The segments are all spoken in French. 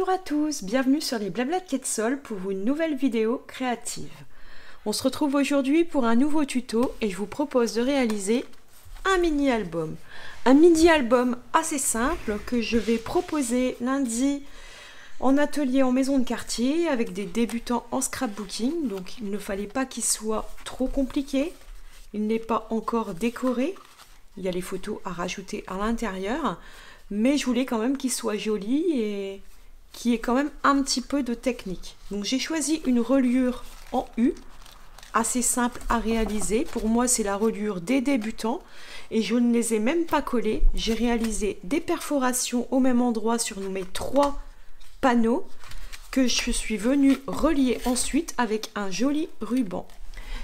Bonjour à tous, bienvenue sur les Blabla de Quetzol pour une nouvelle vidéo créative. On se retrouve aujourd'hui pour un nouveau tuto et je vous propose de réaliser un mini-album. Un mini-album assez simple que je vais proposer lundi en atelier en maison de quartier avec des débutants en scrapbooking. Donc il ne fallait pas qu'il soit trop compliqué, il n'est pas encore décoré, il y a les photos à rajouter à l'intérieur. Mais je voulais quand même qu'il soit joli et qu'il y ait quand même un petit peu de technique. Donc j'ai choisi une reliure en U, assez simple à réaliser. Pour moi, c'est la reliure des débutants et je ne les ai même pas collées. J'ai réalisé des perforations au même endroit sur mes 3 panneaux que je suis venue relier ensuite avec un joli ruban.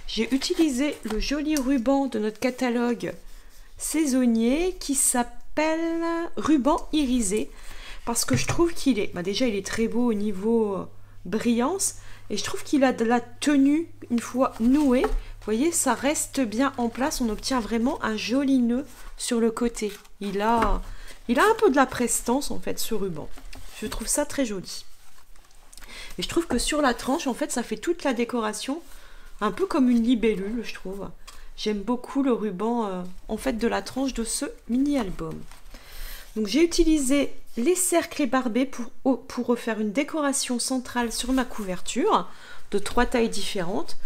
J'ai utilisé le joli ruban de notre catalogue saisonnier qui s'appelle ruban irisé parce que je trouve qu'il est déjà il est très beau au niveau brillance et je trouve qu'il a de la tenue une fois noué. Vous voyez, ça reste bien en place, on obtient vraiment un joli nœud sur le côté. Il a un peu de la prestance en fait ce ruban, je trouve ça très joli et je trouve que sur la tranche en fait ça fait toute la décoration, un peu comme une libellule je trouve. J'aime beaucoup le ruban en fait de la tranche de ce mini-album. Donc j'ai utilisé les cercles barbés pour refaire une décoration centrale sur ma couverture de 3 tailles différentes.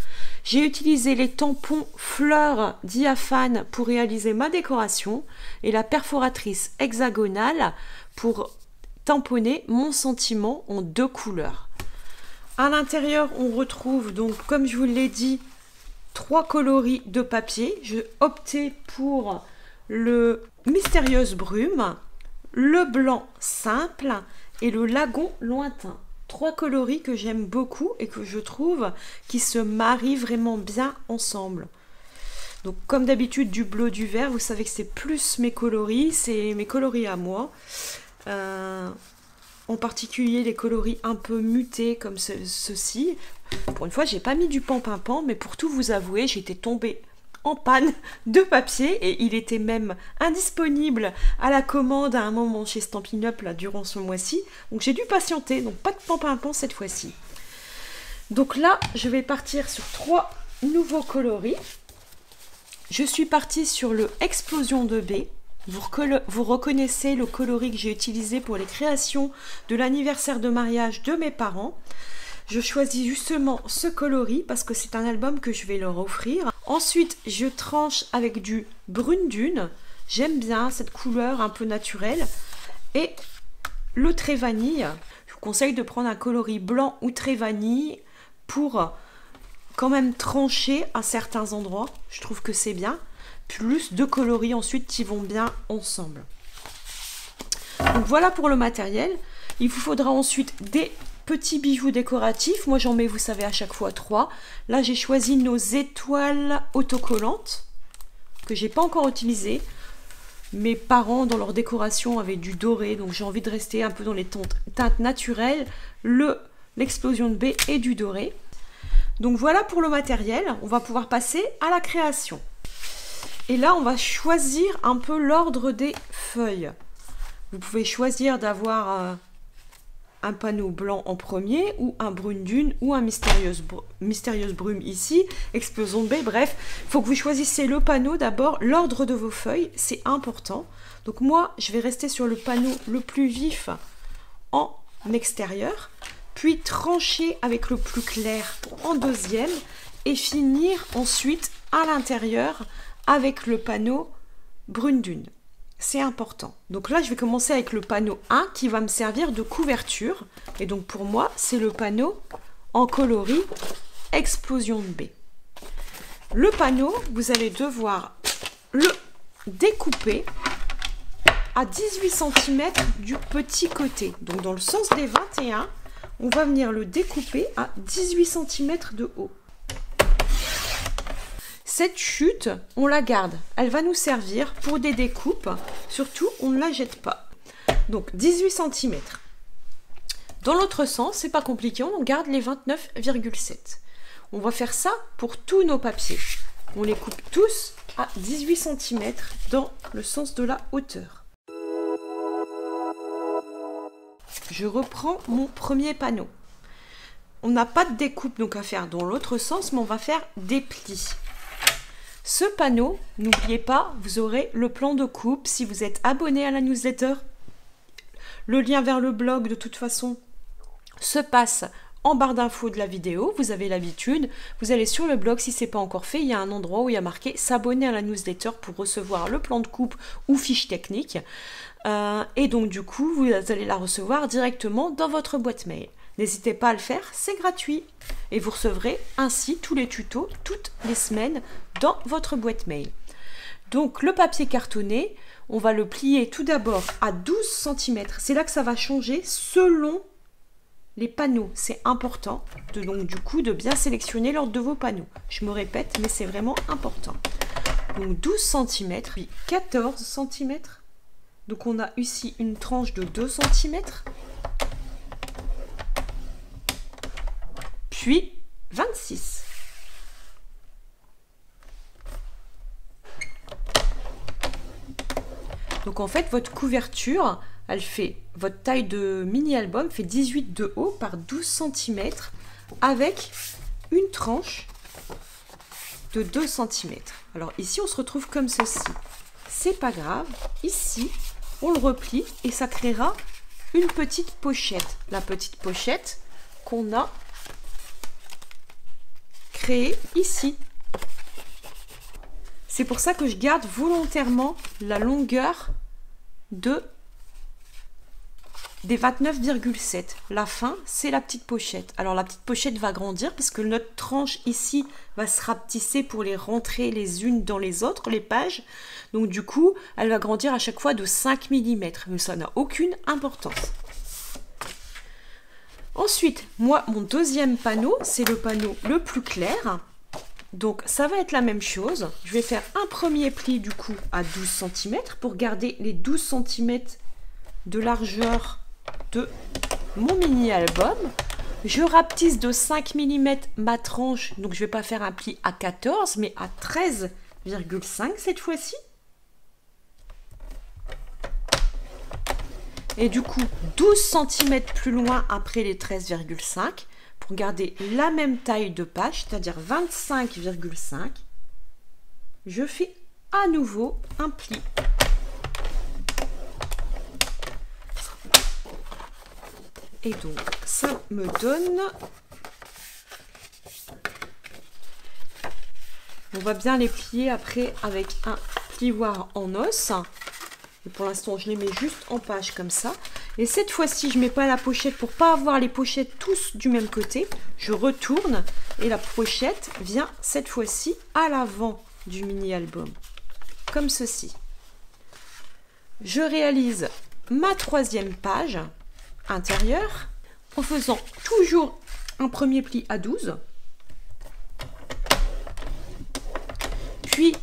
J'ai utilisé les tampons fleurs diaphanes pour réaliser ma décoration et la perforatrice hexagonale pour tamponner mon sentiment en 2 couleurs. À l'intérieur, on retrouve donc, comme je vous l'ai dit, 3 coloris de papier. J'ai opté pour le Mystérieuse Brume, le blanc simple et le lagon lointain. 3 coloris que j'aime beaucoup et que je trouve qui se marient vraiment bien ensemble. Donc comme d'habitude du bleu, du vert, vous savez que c'est plus mes coloris, c'est mes coloris à moi. En particulier les coloris un peu mutés comme ceci. Pour une fois, j'ai pas mis du pan-pin-pan, mais pour tout vous avouer, j'étais tombée en panne de papier et il était même indisponible à la commande à un moment chez Stampin' Up là, durant ce mois-ci. Donc j'ai dû patienter, donc pas de pan-pin-pan cette fois-ci. Donc là, je vais partir sur 3 nouveaux coloris. Je suis partie sur le Explosion de B. Vous reconnaissez le coloris que j'ai utilisé pour les créations de l'anniversaire de mariage de mes parents. Je choisis justement ce coloris parce que c'est un album que je vais leur offrir. Ensuite, je tranche avec du brune dune. J'aime bien cette couleur un peu naturelle. Et le trait vanille. Je vous conseille de prendre un coloris blanc ou trait vanille pour quand même trancher à certains endroits. Je trouve que c'est bien. Plus 2 coloris ensuite qui vont bien ensemble. Donc voilà pour le matériel. Il vous faudra ensuite des petits bijoux décoratifs. Moi j'en mets, vous savez, à chaque fois 3. Là j'ai choisi nos étoiles autocollantes que j'ai pas encore utilisées. Mes parents dans leur décoration avaient du doré, donc j'ai envie de rester un peu dans les teintes naturelles. L'explosion de B et du doré. Donc voilà pour le matériel. On va pouvoir passer à la création. Et là, on va choisir un peu l'ordre des feuilles. Vous pouvez choisir d'avoir un panneau blanc en premier, ou un brune dune, ou un mystérieuse brume ici, explosion de B. Bref, il faut que vous choisissez le panneau d'abord, l'ordre de vos feuilles, c'est important. Donc moi, je vais rester sur le panneau le plus vif en extérieur, puis trancher avec le plus clair en deuxième, et finir ensuite à l'intérieur avec le panneau brune dune. C'est important. Donc là, je vais commencer avec le panneau 1 qui va me servir de couverture. Et donc pour moi, c'est le panneau en coloris Explosion de B. Le panneau, vous allez devoir le découper à 18 cm du petit côté. Donc dans le sens des 21, on va venir le découper à 18 cm de haut. Cette chute, on la garde. Elle va nous servir pour des découpes. Surtout, on ne la jette pas. Donc, 18 cm. Dans l'autre sens, c'est pas compliqué. On garde les 29,7. On va faire ça pour tous nos papiers. On les coupe tous à 18 cm dans le sens de la hauteur. je reprends mon premier panneau. On n'a pas de découpe donc à faire dans l'autre sens, mais on va faire des plis. Ce panneau, n'oubliez pas, vous aurez le plan de coupe. Si vous êtes abonné à la newsletter, le lien vers le blog de toute façon se passe en barre d'infos de la vidéo. Vous avez l'habitude, vous allez sur le blog, si ce n'est pas encore fait, il y a un endroit où il y a marqué s'abonner à la newsletter pour recevoir le plan de coupe ou fiche technique. Et donc du coup, vous allez la recevoir directement dans votre boîte mail. N'hésitez pas à le faire, c'est gratuit. Et vous recevrez ainsi tous les tutos toutes les semaines dans votre boîte mail. Donc le papier cartonné, on va le plier tout d'abord à 12 cm. C'est là que ça va changer selon les panneaux. C'est important donc du coup de bien sélectionner l'ordre de vos panneaux. Je me répète, mais c'est vraiment important. Donc 12 cm, puis 14 cm. Donc on a ici une tranche de 2 cm. Puis 26. Donc en fait, votre couverture, elle fait, votre taille de mini-album fait 18 de haut par 12 cm avec une tranche de 2 cm. Alors ici, on se retrouve comme ceci. C'est pas grave. Ici, on le replie et ça créera une petite pochette. La petite pochette qu'on a créée ici. C'est pour ça que je garde volontairement la longueur des 29,7. La fin, c'est la petite pochette. Alors la petite pochette va grandir parce que notre tranche ici va se rapetisser pour les rentrer les unes dans les autres, les pages. Donc du coup, elle va grandir à chaque fois de 5 mm. Mais ça n'a aucune importance. Ensuite, moi, mon deuxième panneau, c'est le panneau le plus clair. Donc ça va être la même chose. Je vais faire un premier pli du coup à 12 cm pour garder les 12 cm de largeur de mon mini-album. Je rapetisse de 5 mm ma tranche, donc je ne vais pas faire un pli à 14 mais à 13,5 cette fois-ci. Et du coup 12 cm plus loin après les 13,5 pour garder la même taille de page, c'est-à-dire 25,5. Je fais à nouveau un pli. Et donc, ça me donne... On va bien les plier après avec un plioir en os. Et pour l'instant, je les mets juste en page comme ça. Et cette fois-ci, je ne mets pas la pochette pour ne pas avoir les pochettes tous du même côté. Je retourne et la pochette vient cette fois-ci à l'avant du mini-album. Comme ceci. Je réalise ma troisième page intérieure en faisant toujours un premier pli à 12. Puis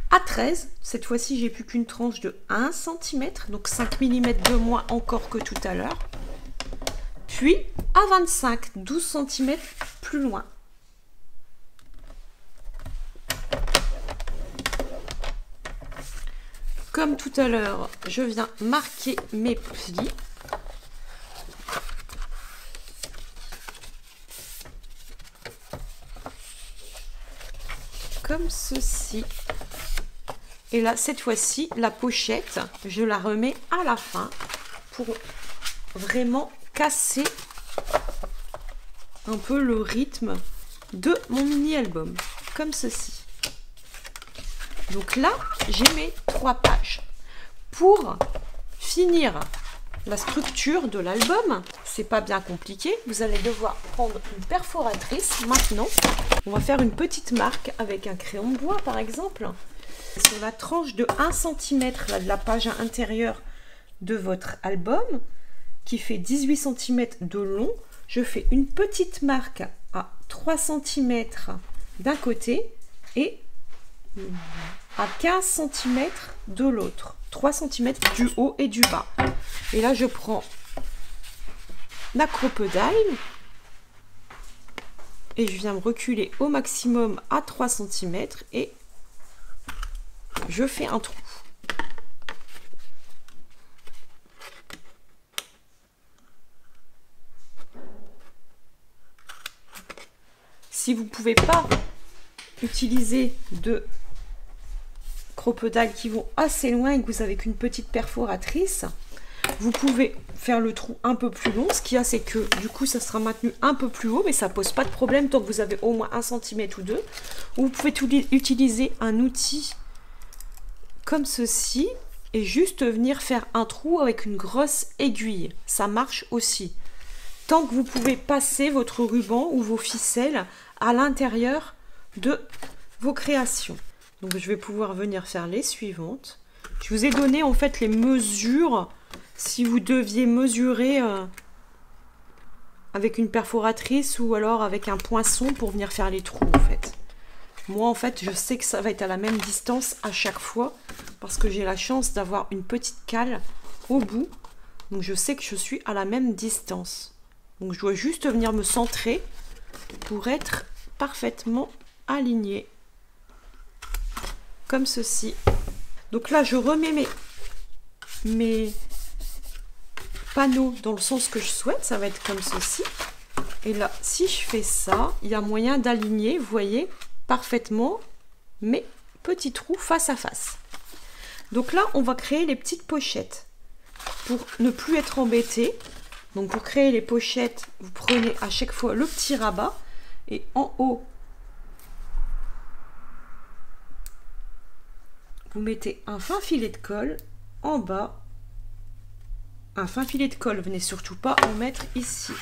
à 13, cette fois-ci j'ai plus qu'une tranche de 1 cm, donc 5 mm de moins encore que tout à l'heure. Puis à 25, 12 cm plus loin. Comme tout à l'heure, je viens marquer mes plis. Comme ceci. Et là, cette fois-ci, la pochette, je la remets à la fin pour vraiment casser un peu le rythme de mon mini-album. Comme ceci. Donc là, j'ai mes 3 pages. Pour finir la structure de l'album, c'est pas bien compliqué. Vous allez devoir prendre une perforatrice. Maintenant, on va faire une petite marque avec un crayon de bois, par exemple. Sur la tranche de 1 cm là, de la page intérieure de votre album, qui fait 18 cm de long, je fais une petite marque à 3 cm d'un côté et à 15 cm de l'autre. 3 cm du haut et du bas. Et là, je prends la crocodile et je viens me reculer au maximum à 3 cm et je fais un trou. si vous ne pouvez pas utiliser de crocodile qui vont assez loin et que vous avez qu'une petite perforatrice, vous pouvez faire le trou un peu plus long. Ce qu'il y a, c'est que du coup ça sera maintenu un peu plus haut, mais ça pose pas de problème tant que vous avez au moins 1 cm ou 2. Ou vous pouvez utiliser un outil comme ceci et juste venir faire un trou avec une grosse aiguille. Ça marche aussi. Tant que vous pouvez passer votre ruban ou vos ficelles à l'intérieur de vos créations. Donc je vais pouvoir venir faire les suivantes. Je vous ai donné en fait les mesures si vous deviez mesurer avec une perforatrice ou alors avec un poinçon pour venir faire les trous en fait. Moi en fait je sais que ça va être à la même distance à chaque fois parce que j'ai la chance d'avoir une petite cale au bout. Donc je sais que je suis à la même distance. Donc je dois juste venir me centrer pour être parfaitement alignée. Comme ceci. Donc là je remets mes panneaux dans le sens que je souhaite. Ça va être comme ceci. Et là si je fais ça, il y a moyen d'aligner, vous voyez, parfaitement mes petits trous face à face. Donc là on va créer les petites pochettes. Pour ne plus être embêté. Donc pour créer les pochettes, vous prenez à chaque fois le petit rabat et en haut, vous mettez un fin filet de colle, en bas, un fin filet de colle, venez surtout pas en mettre ici.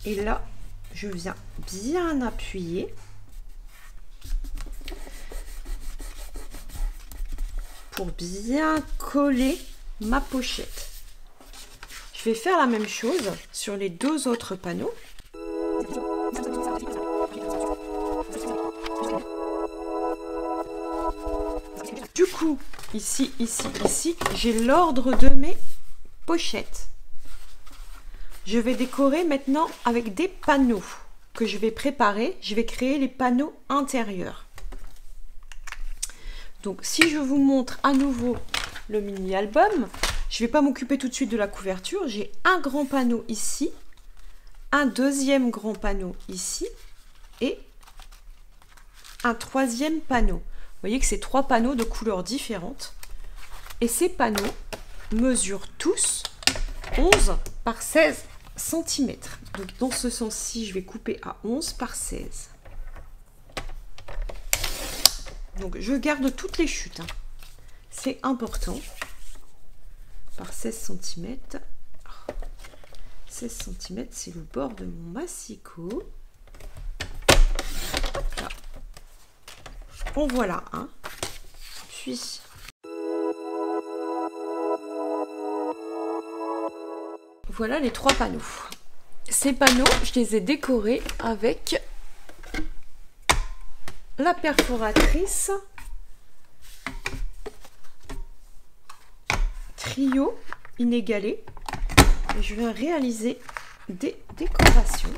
Et là, je viens bien appuyer pour bien coller ma pochette. Je vais faire la même chose sur les 2 autres panneaux. Du coup, ici, j'ai l'ordre de mes pochettes. Je vais décorer maintenant avec des panneaux que je vais préparer. Je vais créer les panneaux intérieurs. Donc, si je vous montre à nouveau le mini-album, je ne vais pas m'occuper tout de suite de la couverture. J'ai un grand panneau ici, un deuxième grand panneau ici et un troisième panneau. Vous voyez que c'est 3 panneaux de couleurs différentes. Et ces panneaux mesurent tous 11 par 16 cm. Donc dans ce sens-ci, je vais couper à 11 par 16. Donc je garde toutes les chutes. C'est important. Par 16 cm. 16 cm, c'est le bord de mon massicot. Hop là. En voilà un. Puis voilà les 3 panneaux. Ces panneaux, je les ai décorés avec la perforatrice Trio inégalé. Et je viens réaliser des décorations.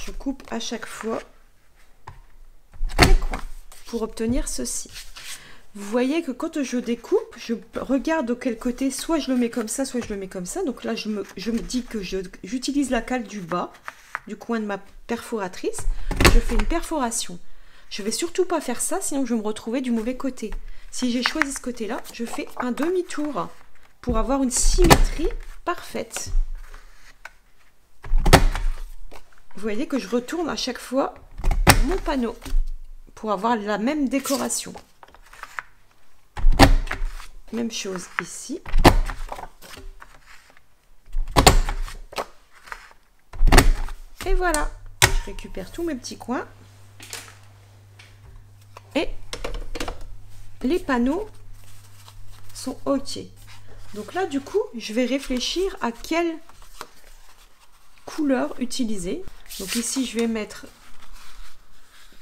Je coupe à chaque fois les coins pour obtenir ceci. Vous voyez que quand je découpe, je regarde de quel côté, soit je le mets comme ça, soit je le mets comme ça. Donc là, je me dis que j'utilise la cale du bas, du coin de ma perforatrice. Je fais une perforation. Je ne vais surtout pas faire ça, sinon je vais me retrouver du mauvais côté. Si j'ai choisi ce côté-là, je fais un demi-tour pour avoir une symétrie parfaite. Vous voyez que je retourne à chaque fois mon panneau pour avoir la même décoration. Même chose ici. Et voilà, je récupère tous mes petits coins. Et les panneaux sont OK. Donc là, du coup, je vais réfléchir à quelle couleur utiliser. Donc ici, je vais mettre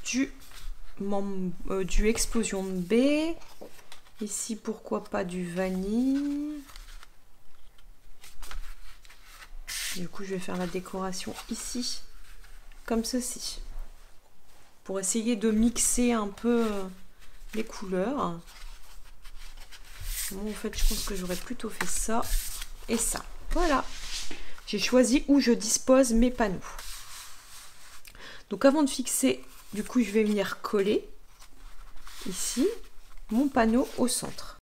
du Explosion B. Ici, pourquoi pas du vanille. Du coup, je vais faire la décoration ici, comme ceci. Pour essayer de mixer un peu les couleurs. Bon, en fait, je pense que j'aurais plutôt fait ça et ça. Voilà. j'ai choisi où je dispose mes panneaux. Donc avant de fixer, du coup, je vais venir coller ici mon panneau au centre.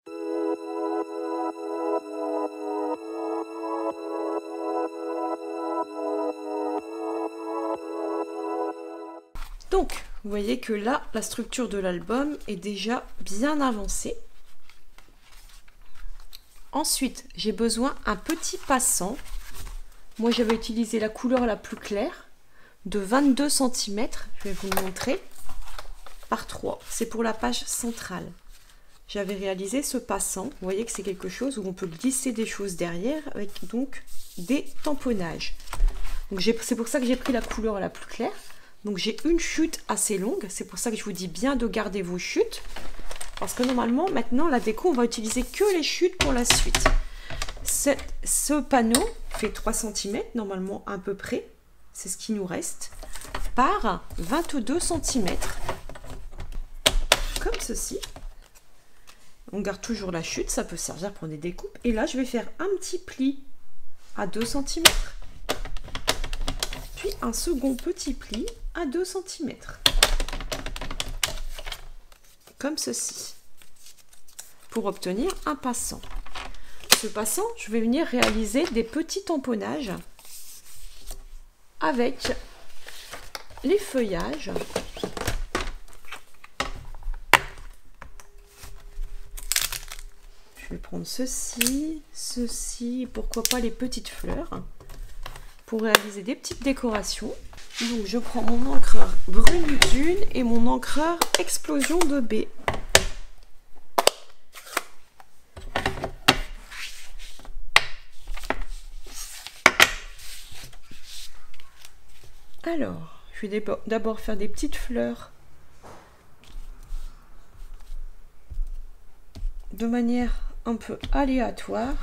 Donc, vous voyez que là, la structure de l'album est déjà bien avancée. Ensuite, j'ai besoin d'un petit passant. Moi, j'avais utilisé la couleur la plus claire de 22 cm. Je vais vous le montrer. Par 3. C'est pour la page centrale. J'avais réalisé ce passant. Vous voyez que c'est quelque chose où on peut glisser des choses derrière avec donc des tamponnages. Donc c'est pour ça que j'ai pris la couleur la plus claire. Donc j'ai une chute assez longue. C'est pour ça que je vous dis bien de garder vos chutes. Parce que normalement, maintenant, la déco, on va utiliser que les chutes pour la suite. Ce panneau fait 3 cm, normalement à peu près. C'est ce qui nous reste. Par 22 cm. Comme ceci. On garde toujours la chute, ça peut servir pour des découpes. Et là, je vais faire un petit pli à 2 cm. Puis un second petit pli à 2 cm. Comme ceci. Pour obtenir un passant. Ce passant, je vais venir réaliser des petits tamponnages avec les feuillages. Je vais prendre ceci, ceci, pourquoi pas les petites fleurs, pour réaliser des petites décorations. Donc je prends mon encreur brune dune et mon encreur explosion de baie. Alors, je vais d'abord faire des petites fleurs de manière un peu aléatoire,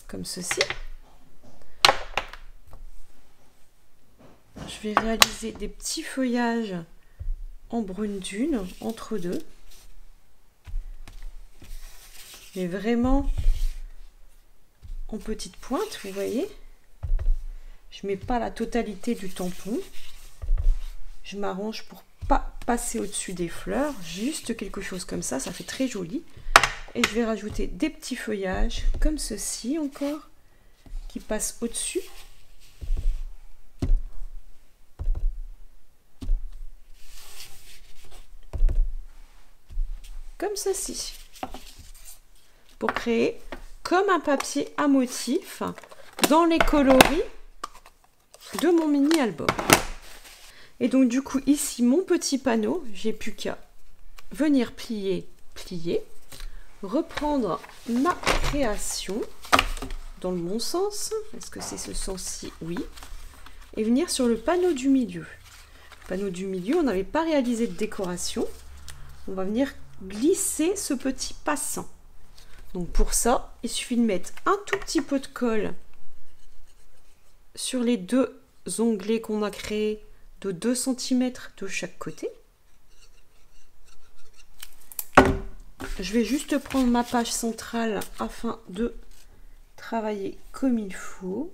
comme ceci. Je vais réaliser des petits feuillages en brune dune, entre deux. Mais vraiment en petite pointe, vous voyez. Je mets pas la totalité du tampon. Je m'arrange pour pas passer au-dessus des fleurs. Juste quelque chose comme ça fait très joli. Et je vais rajouter des petits feuillages comme ceci encore, qui passent au-dessus. Comme ceci. Pour créer comme un papier à motif dans les coloris de mon mini album. Et donc du coup ici mon petit panneau, j'ai plus qu'à venir plier, reprendre ma création dans le bon sens. Est-ce que c'est ce sens-ci? Oui. Et venir sur le panneau du milieu. Le panneau du milieu, on n'avait pas réalisé de décoration. On va venir glisser ce petit passant. Donc pour ça, il suffit de mettre un tout petit peu de colle sur les deux onglets qu'on a créés de 2 cm de chaque côté. Je vais juste prendre ma page centrale afin de travailler comme il faut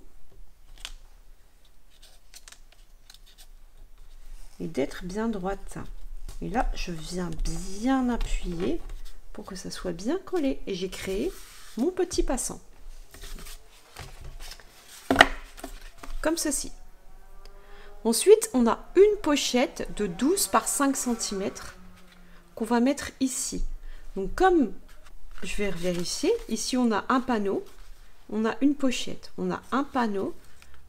et d'être bien droite. Et là, je viens bien appuyer pour que ça soit bien collé. Et j'ai créé mon petit passant. Comme ceci. Ensuite, on a une pochette de 12 par 5 cm qu'on va mettre ici. Donc comme je vais vérifier, ici on a un panneau, on a une pochette, on a un panneau,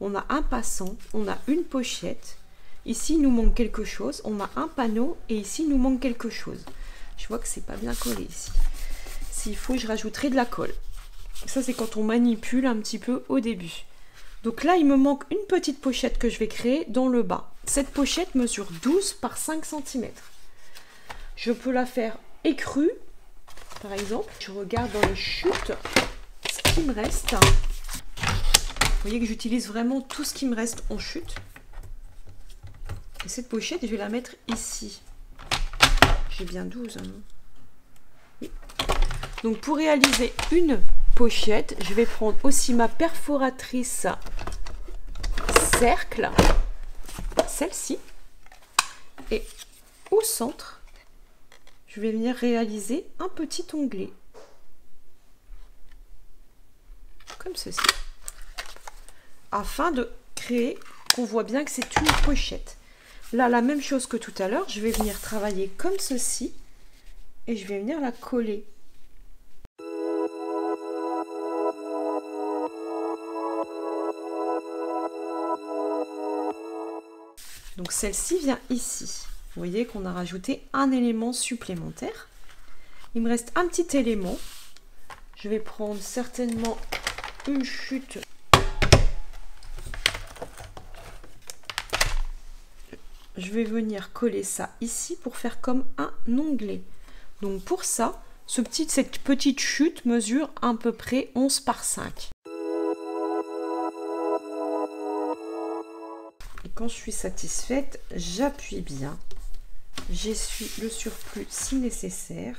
on a un passant, on a une pochette. Ici il nous manque quelque chose, on a un panneau et ici il nous manque quelque chose. Je vois que c'est pas bien collé ici. S'il faut, je rajouterai de la colle. Ça c'est quand on manipule un petit peu au début. Donc là, il me manque une petite pochette que je vais créer dans le bas. Cette pochette mesure 12 par 5 cm. Je peux la faire écrue, par exemple. Je regarde dans les chutes ce qui me reste. Vous voyez que j'utilise vraiment tout ce qui me reste en chute. Et cette pochette, je vais la mettre ici. J'ai bien 12. Hein. Oui. Donc pour réaliser une pochette. Je vais prendre aussi ma perforatrice cercle, celle-ci, et au centre, je vais venir réaliser un petit onglet, comme ceci, afin de créer qu'on voit bien que c'est une pochette. Là, la même chose que tout à l'heure, je vais venir travailler comme ceci, et je vais venir la coller. Donc celle-ci vient ici. Vous voyez qu'on a rajouté un élément supplémentaire. Il me reste un petit élément. Je vais prendre certainement une chute. Je vais venir coller ça ici pour faire comme un onglet. Donc pour ça, cette petite chute mesure à peu près 11 par 5. Et quand je suis satisfaite, j'appuie bien. J'essuie le surplus si nécessaire.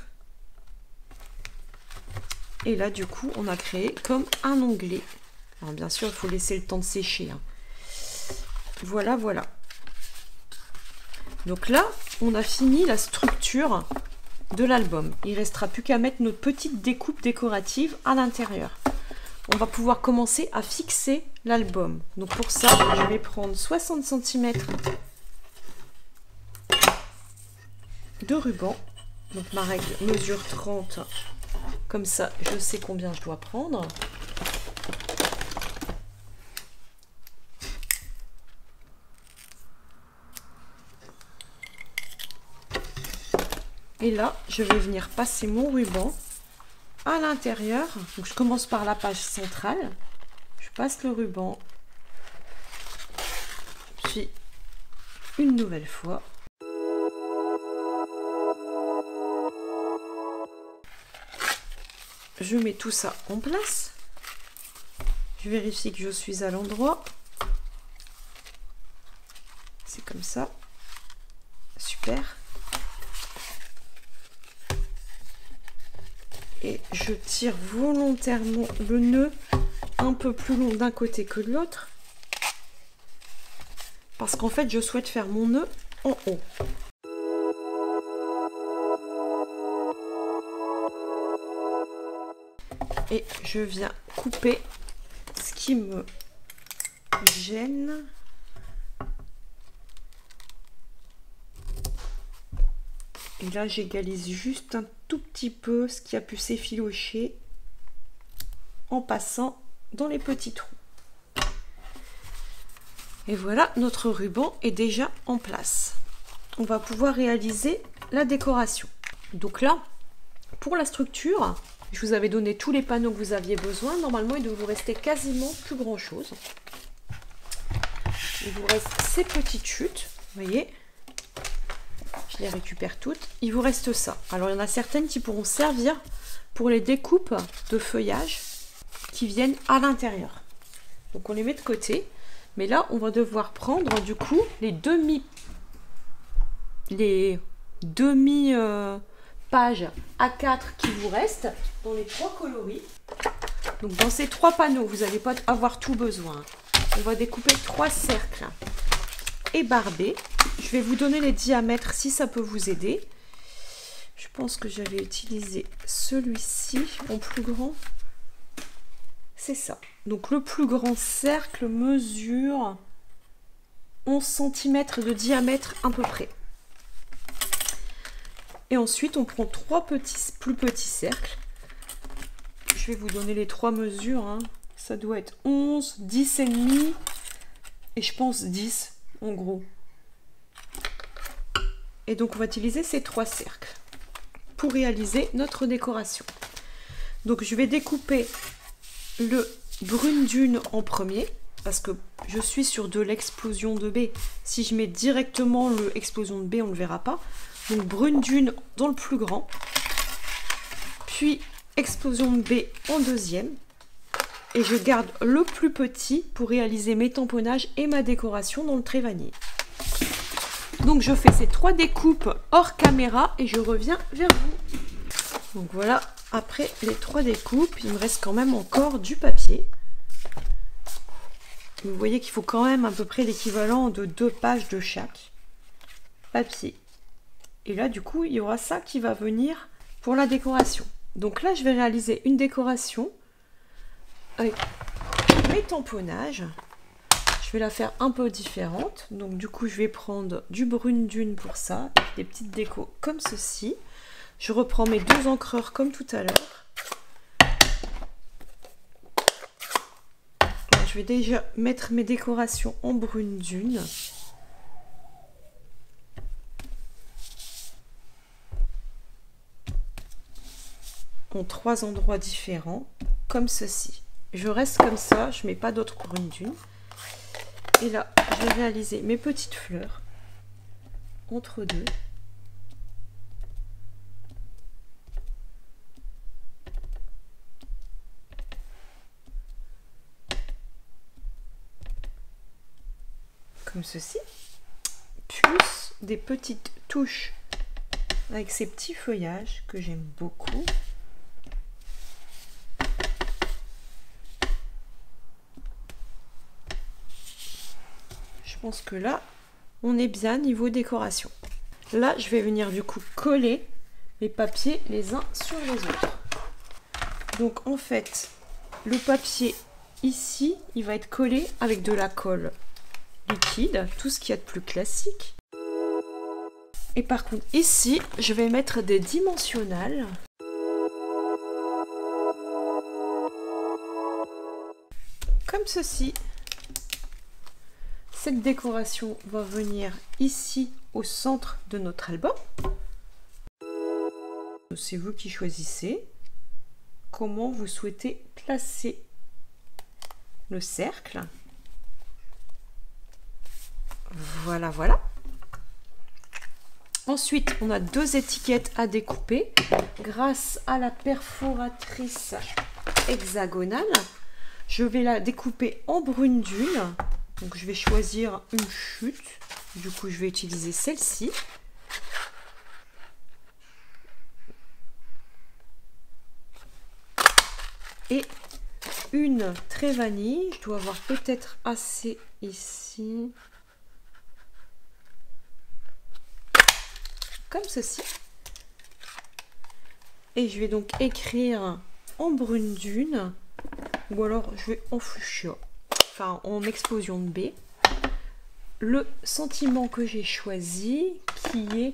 Et là, du coup, on a créé comme un onglet. Alors, bien sûr, il faut laisser le temps de sécher, hein. Voilà, voilà. Donc là, on a fini la structure de l'album. Il ne restera plus qu'à mettre notre petite découpe décorative à l'intérieur. On va pouvoir commencer à fixer l'album. Donc pour ça, je vais prendre 60 cm de ruban. Donc ma règle mesure 30. Comme ça, je sais combien je dois prendre. Et là, je vais venir passer mon ruban à l'intérieur. Donc je commence par la page centrale. Je passe le ruban. Puis une nouvelle fois. Je mets tout ça en place. Je vérifie que je suis à l'endroit. C'est comme ça. Super. Et je tire volontairement le nœud un peu plus long d'un côté que de l'autre. Parce qu'en fait, je souhaite faire mon nœud en haut. Et je viens couper ce qui me gêne. Et là, j'égalise juste un tout petit peu ce qui a pu s'effilocher en passant dans les petits trous. Et voilà, notre ruban est déjà en place. On va pouvoir réaliser la décoration. Donc là, pour la structure, je vous avais donné tous les panneaux que vous aviez besoin. Normalement, il doit vous rester quasiment plus grand chose. Il vous reste ces petites chutes, vous voyez. Je les récupère toutes. Il vous reste ça. Alors, il y en a certaines qui pourront servir pour les découpes de feuillage qui viennent à l'intérieur. Donc, on les met de côté. Mais là, on va devoir prendre du coup les demi pages A4 qui vous restent dans les 3 coloris. Donc, dans ces 3 panneaux, vous n'allez pas avoir tout besoin. On va découper 3 cercles ébarbés. Je vais vous donner les diamètres si ça peut vous aider. Je pense que j'avais utilisé celui-ci en plus grand. C'est ça. Donc le plus grand cercle mesure 11 cm de diamètre à peu près. Et ensuite on prend 3 plus petits cercles. Je vais vous donner les 3 mesures, hein. Ça doit être 11, 10 et demi et je pense 10 en gros. Et donc on va utiliser ces 3 cercles pour réaliser notre décoration. Donc je vais découper le brune dune en premier parce que je suis sur de l'explosion de baie. Si je mets directement le explosion de baie, on ne le verra pas. Donc brune dune dans le plus grand, puis explosion de baie en deuxième, et je garde le plus petit pour réaliser mes tamponnages et ma décoration dans le trait vanille. Donc je fais ces 3 découpes hors caméra et je reviens vers vous. Donc voilà, après les 3 découpes, il me reste quand même encore du papier. Vous voyez qu'il faut quand même à peu près l'équivalent de 2 pages de chaque papier. Et là, du coup, il y aura ça qui va venir pour la décoration. Donc là, je vais réaliser une décoration avec mes tamponnages. Je vais la faire un peu différente. Donc du coup, je vais prendre du brune dune pour ça, des petites décos comme ceci. Je reprends mes 2 encreurs comme tout à l'heure. Je vais déjà mettre mes décorations en brune dune. En 3 endroits différents, comme ceci. Je reste comme ça, je mets pas d'autres brune dune. Et là, je vais réaliser mes petites fleurs entre deux. Comme ceci. Plus des petites touches avec ces petits feuillages que j'aime beaucoup. Je pense que là, on est bien niveau décoration. Là, je vais venir du coup coller les papiers les uns sur les autres. Donc en fait, le papier ici, il va être collé avec de la colle liquide, tout ce qu'il y a de plus classique. Et par contre, ici, je vais mettre des dimensionnels. Comme ceci. Cette décoration va venir ici au centre de notre album. C'est vous qui choisissez comment vous souhaitez placer le cercle. Voilà, voilà. Ensuite, on a 2 étiquettes à découper grâce à la perforatrice hexagonale. Je vais la découper en brune dune. Donc je vais choisir une chute. Du coup, je vais utiliser celle-ci. Et une trait vanille. Je dois avoir peut-être assez ici. Comme ceci. Et je vais donc écrire en brune dune. Ou alors je vais en fuchsia. Enfin en explosion de baie, le sentiment que j'ai choisi,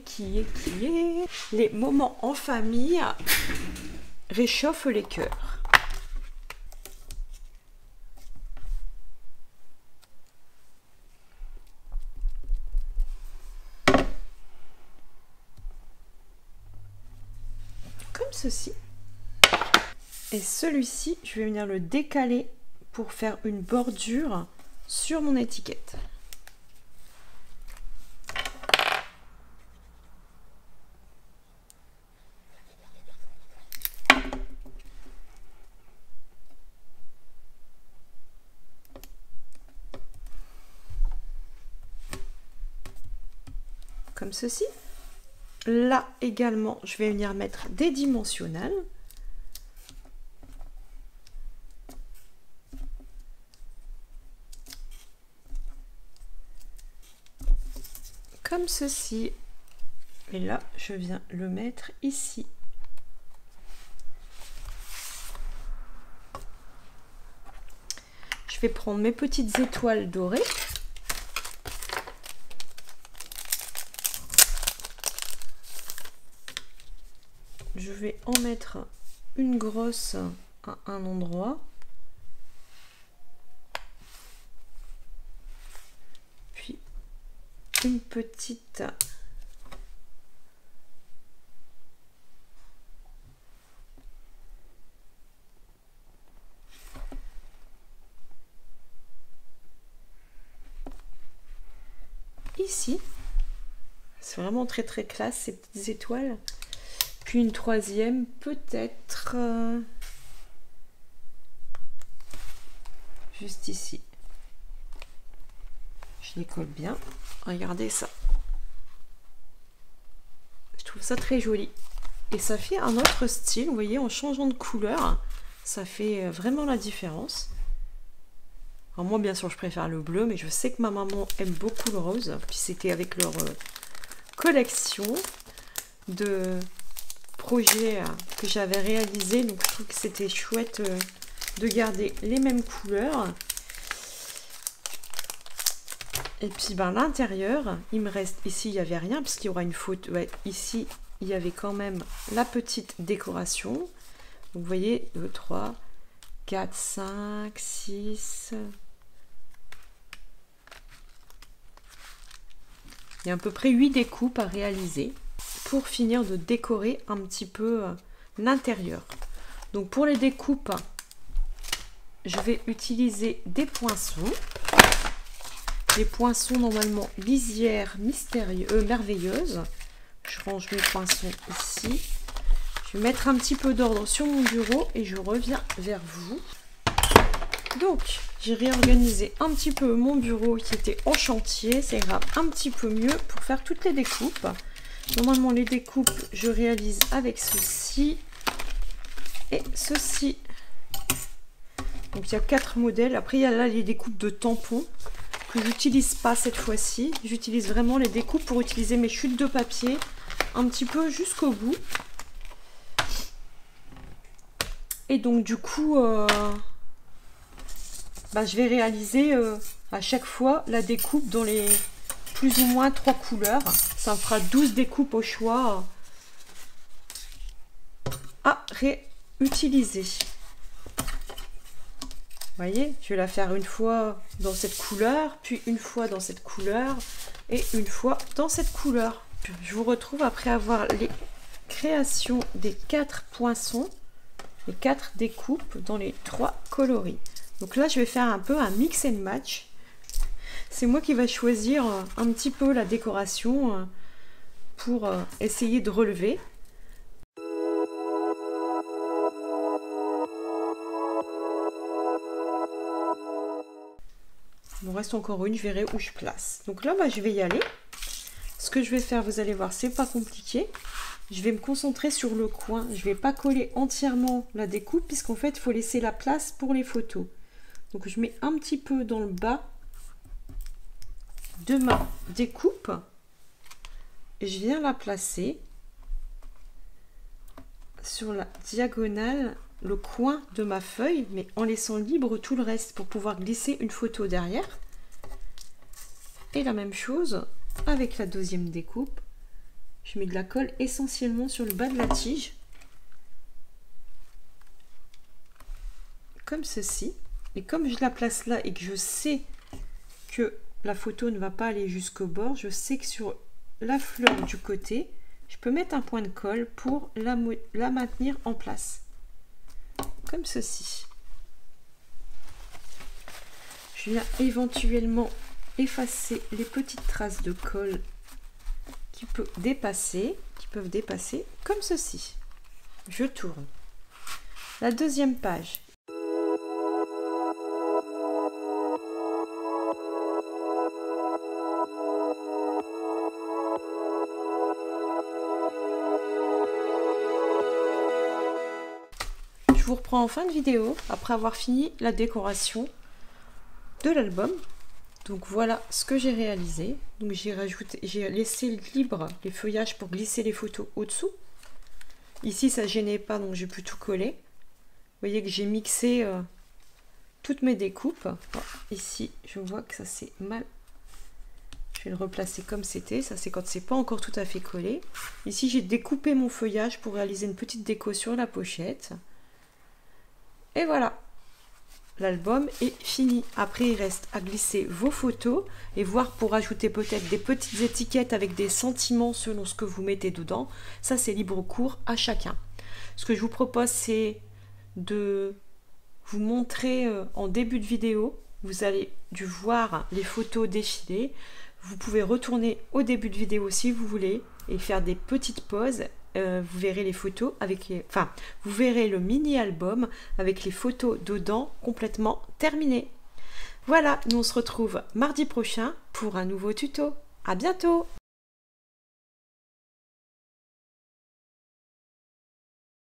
qui est les moments en famille réchauffent les cœurs. Comme ceci. Et celui-ci, je vais venir le décaler pour faire une bordure sur mon étiquette. Comme ceci. Là également, je vais venir mettre des dimensionnels. Comme ceci. Et là, je viens le mettre ici. Je vais prendre mes petites étoiles dorées. Je vais en mettre une grosse à un endroit. Puis une petite ici. C'est vraiment très très classe ces petites étoiles. Puis une troisième peut-être juste ici. Je les colle bien. Regardez ça. Je trouve ça très joli. et ça fait un autre style. Vous voyez, en changeant de couleur, ça fait vraiment la différence. Alors moi, bien sûr, je préfère le bleu, mais je sais que ma maman aime beaucoup le rose. Puis c'était avec leur collection de projets que j'avais réalisé. Donc je trouve que c'était chouette de garder les mêmes couleurs. Et puis ben, l'intérieur, il me reste, ici il n'y avait rien, parce qu'il y aura une photo. Ouais, ici, il y avait quand même la petite décoration. Donc, vous voyez, 2, 3, 4, 5, 6. Il y a à peu près 8 découpes à réaliser pour finir de décorer un petit peu l'intérieur. Donc pour les découpes, je vais utiliser des poinçons. Des poinçons normalement lisière merveilleuse. Je range mes poinçons ici. Je vais mettre un petit peu d'ordre sur mon bureau et je reviens vers vous. Donc, j'ai réorganisé un petit peu mon bureau qui était en chantier. Ça ira un petit peu mieux pour faire toutes les découpes. Normalement, les découpes, je réalise avec ceci et ceci. Donc, il y a 4 modèles. Après, il y a là les découpes de tampons que j'utilise pas cette fois-ci. J'utilise vraiment les découpes pour utiliser mes chutes de papier un petit peu jusqu'au bout. Et donc du coup, je vais réaliser à chaque fois la découpe dans les plus ou moins 3 couleurs. Ça me fera 12 découpes au choix à réutiliser. Vous voyez, je vais la faire une fois dans cette couleur, puis une fois dans cette couleur et une fois dans cette couleur. Je vous retrouve après avoir les créations des 4 poinçons, les 4 découpes dans les 3 coloris. Donc là, je vais faire un peu un mix and match. C'est moi qui vais choisir un petit peu la décoration pour essayer de relever. Il me reste encore une, je verrai où je place. Donc là, je vais y aller. Ce que je vais faire, vous allez voir, c'est pas compliqué. Je vais me concentrer sur le coin. Je vais pas coller entièrement la découpe, puisqu'en fait, il faut laisser la place pour les photos. Donc je mets un petit peu dans le bas de ma découpe. Et je viens la placer sur la diagonale, le coin de ma feuille, mais en laissant libre tout le reste pour pouvoir glisser une photo derrière. Et la même chose avec la deuxième découpe. Je mets de la colle essentiellement sur le bas de la tige, comme ceci. Et comme je la place là et que je sais que la photo ne va pas aller jusqu'au bord, je sais que sur la fleur du côté, je peux mettre un point de colle pour la maintenir en place. Comme ceci. Je viens éventuellement effacer les petites traces de colle qui peuvent dépasser comme ceci. Je tourne. La deuxième page. Je vous reprends en fin de vidéo après avoir fini la décoration de l'album. Donc voilà ce que j'ai réalisé. Donc j'ai laissé libre les feuillages pour glisser les photos au-dessous. Ici ça gênait pas, donc j'ai pu tout coller. Vous voyez que j'ai mixé toutes mes découpes. Bon, ici je vois que ça c'est mal. Je vais le replacer comme c'était. Ça c'est quand c'est pas encore tout à fait collé. Ici j'ai découpé mon feuillage pour réaliser une petite déco sur la pochette. Et voilà, l'album est fini. Après, il reste à glisser vos photos et voir pour ajouter peut-être des petites étiquettes avec des sentiments selon ce que vous mettez dedans. Ça, c'est libre cours à chacun. Ce que je vous propose, c'est de vous montrer en début de vidéo. Vous allez dû voir les photos défiler. Vous pouvez retourner au début de vidéo si vous voulez et faire des petites pauses. Vous verrez les photos vous verrez le mini album avec les photos dedans complètement terminées. Voilà, nous on se retrouve mardi prochain pour un nouveau tuto. À bientôt!